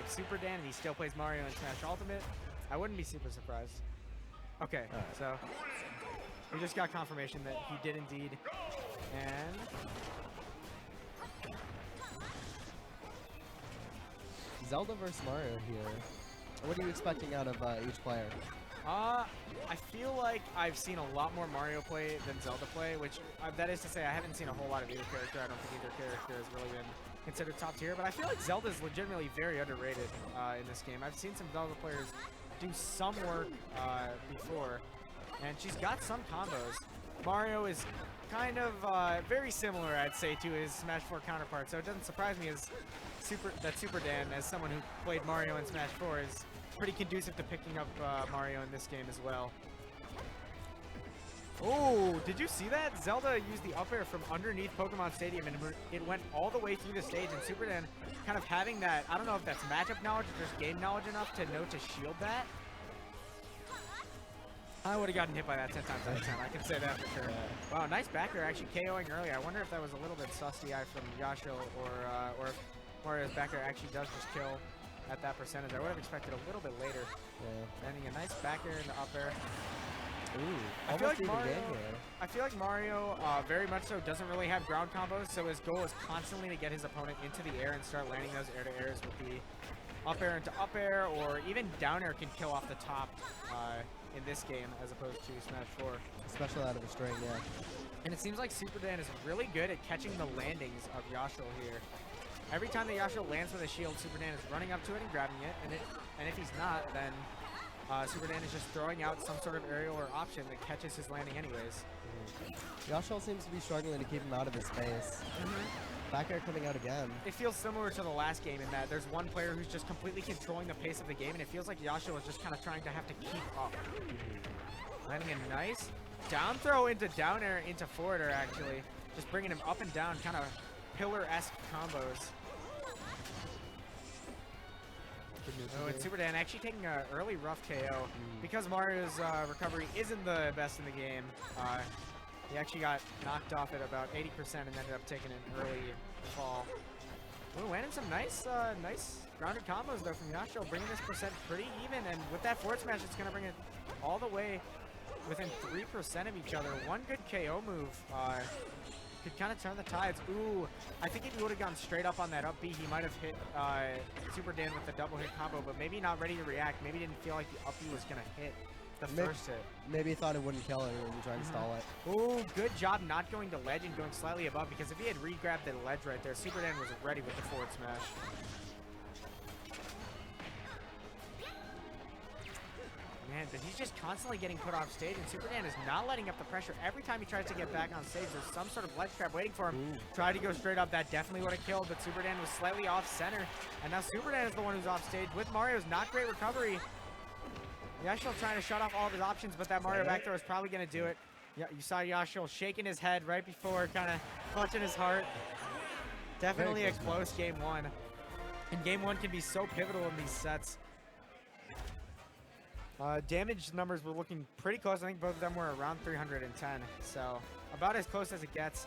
picked Super Dan and he still plays Mario in Smash Ultimate, I wouldn't be super surprised. Okay, so we just got confirmation that he did indeed. And Zelda versus Mario here. What are you expecting out of each player? I feel like I've seen a lot more Mario play than Zelda play, which that is to say I haven't seen a whole lot of either character. I don't think either character has really been considered top tier, but I feel like Zelda's legitimately very underrated in this game. I've seen some Zelda players do some work before, and she's got some combos. Mario is kind of very similar, I'd say, to his Smash 4 counterpart, so it doesn't surprise me that Super Dan, as someone who played Mario in Smash 4, is pretty conducive to picking up Mario in this game as well. Oh, did you see that? Zelda used the up air from underneath Pokemon Stadium, and it went all the way through the stage, and Super Dan kind of having that, I don't know if that's matchup knowledge or just game knowledge enough to know to shield that. I would have gotten hit by that 10 times out of 10. I can say that for sure. Wow, nice back air actually KOing early. I wonder if that was a little bit sus DI from Yashill or if Mario's back air actually does just kill at that percentage. I would have expected a little bit later. Yeah. Landing a nice back air in the up air. Ooh, I feel like Mario very much so doesn't really have ground combos, so his goal is constantly to get his opponent into the air and start landing those air-to-airs with the up air into up air, or even down air can kill off the top in this game as opposed to Smash 4. Especially out of a string, yeah. And it seems like Super Dan is really good at catching the landings of Yashill here. Every time that Yashill lands with a shield, Super Dan is running up to it and grabbing it, and if he's not, then Super Dan is just throwing out some sort of aerial or option that catches his landing anyways. Yashill seems to be struggling to keep him out of his space. Back air coming out again. It feels similar to the last game in that there's one player who's just completely controlling the pace of the game, and it feels like Yashill is just kind of trying to have to keep up. Landing a nice down throw into down air into forward air, actually. Just bringing him up and down, kind of pillar-esque combos. Oh, and Super Dan actually taking an early rough KO. Because Mario's recovery isn't the best in the game, he actually got knocked off at about 80% and ended up taking an early fall. Ooh, landing some nice grounded combos though from Yashill, bringing this percent pretty even, and with that forward smash, it's gonna bring it all the way within 3% of each other. One good KO move could kind of turn the tides. Ooh, I think if he would have gone straight up on that up B, he might have hit Super Dan with the double hit combo, but maybe not ready to react. Maybe didn't feel like the up B was gonna hit the first hit. Maybe he thought it wouldn't kill it and try and stall it. Ooh, good job not going to ledge and going slightly above, because if he had re-grabbed the ledge right there, Super Dan was ready with the forward smash. Man, but he's just constantly getting put off stage, and Super Dan is not letting up the pressure. Every time he tries to get back on stage, there's some sort of ledge trap waiting for him. Tried to go straight up. That definitely would have killed, but Super Dan was slightly off center. And now Super Dan is the one who's off stage with Mario's not great recovery. Yashill trying to shut off all of his options, but that Mario back throw is probably going to do it. Yeah, you saw Yashill shaking his head right before, kind of clutching his heart. Definitely a close game one. And game one can be so pivotal in these sets. Damage numbers were looking pretty close. I think both of them were around 310, so about as close as it gets.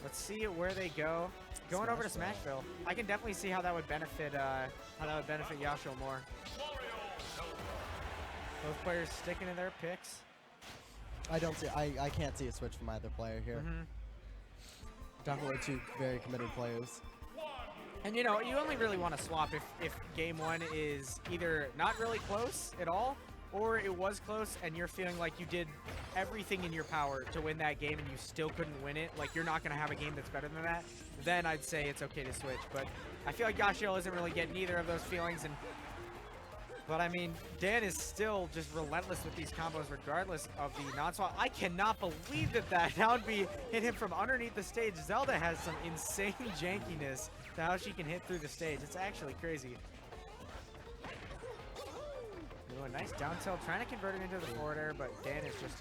Let's see where they go. Going over to Smashville, I can definitely see how that would benefit Yashill more. Both players sticking to their picks. I can't see a switch from either player here. Definitely two very committed players. And you know, you only really want to swap if game one is either not really close at all, or it was close and you're feeling like you did everything in your power to win that game and you still couldn't win it, like you're not going to have a game that's better than that, then I'd say it's okay to switch. But I feel like Yashill isn't really getting either of those feelings, but I mean, Dan is still just relentless with these combos regardless of the non-swap. I cannot believe that down B hit him from underneath the stage. Zelda has some insane jankiness to how she can hit through the stage. It's actually crazy. Ooh, a nice down tilt, trying to convert it into the forward air, but Dan is just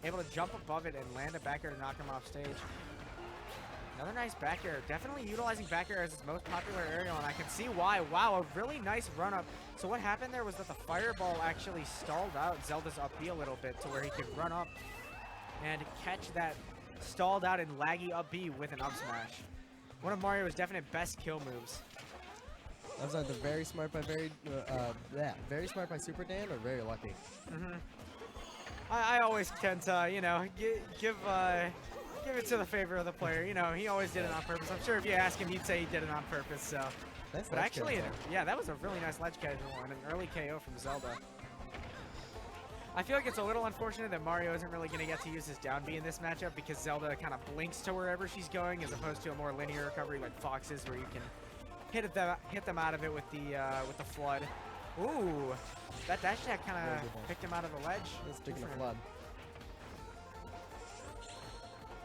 able to jump above it and land a back air to knock him off stage. Another nice back air. Definitely utilizing back air as its most popular aerial, and I can see why. Wow, a really nice run up. So what happened there was that the fireball actually stalled out Zelda's up B a little bit to where he could run up and catch that stalled out and laggy up B with an up smash. One of Mario's definite best kill moves. That was either very smart by very smart by Super Dan or very lucky. I always tend to, you know, give it to the favor of the player. You know, he always did it on purpose. I'm sure if you ask him, he'd say he did it on purpose. So, Nice but ledge actually, cancel. yeah, that was a really nice ledge cancel and an early KO from Zelda. I feel like it's a little unfortunate that Mario isn't really going to get to use his down B in this matchup because Zelda kind of blinks to wherever she's going as opposed to a more linear recovery like Fox's where you can hit them out of it with the flood. Ooh, that dash attack kind of picked him out of the ledge. Speaking of flood.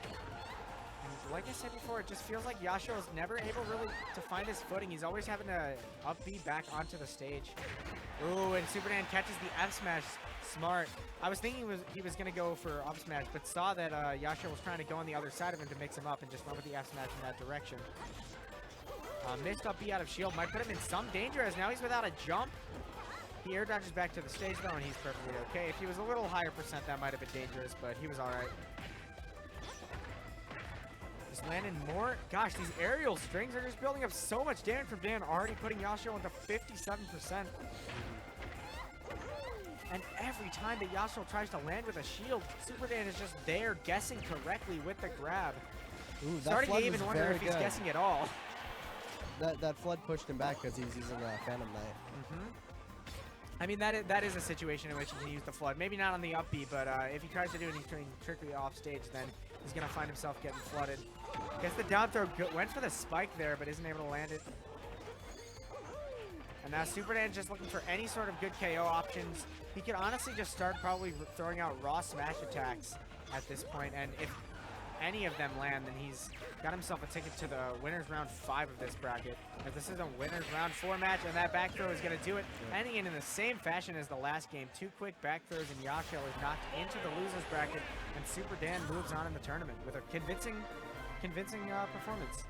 And like I said before, it just feels like Yashill is never able really to find his footing. He's always having to up B back onto the stage. Ooh, and Super Dan catches the F smash. Smart. I was thinking he was going to go for up smash, but saw that Yashill was trying to go on the other side of him to mix him up and just went with the F smash in that direction. Missed up B out of shield. Might put him in some danger as now he's without a jump. He air dodges back to the stage though, and he's perfectly okay. If he was a little higher percent, that might have been dangerous, but he was all right. Just landing more. Gosh, these aerial strings are just building up so much damage from Dan, already putting Yashill into 57%. And every time that Yashill tries to land with a shield, Super Dan is just there guessing correctly with the grab. Ooh, Starting to even wonder if he's guessing at all. That flood pushed him back because he's using Phantom Knight. I mean, that is a situation in which he can use the flood. Maybe not on the up B, but if he tries to do anything trickery off stage, then he's going to find himself getting flooded. Guess the down throw went for the spike there, but isn't able to land it. And now Super Dan just looking for any sort of good KO options. He could honestly just start probably throwing out raw smash attacks at this point, and if any of them land, then he's got himself a ticket to the winners round 5 of this bracket. If this is a winners round 4 match, and that back throw is going to do it. Ending it in the same fashion as the last game. 2 quick back throws, and Yashill is knocked into the losers bracket, and Super Dan moves on in the tournament with a convincing performance.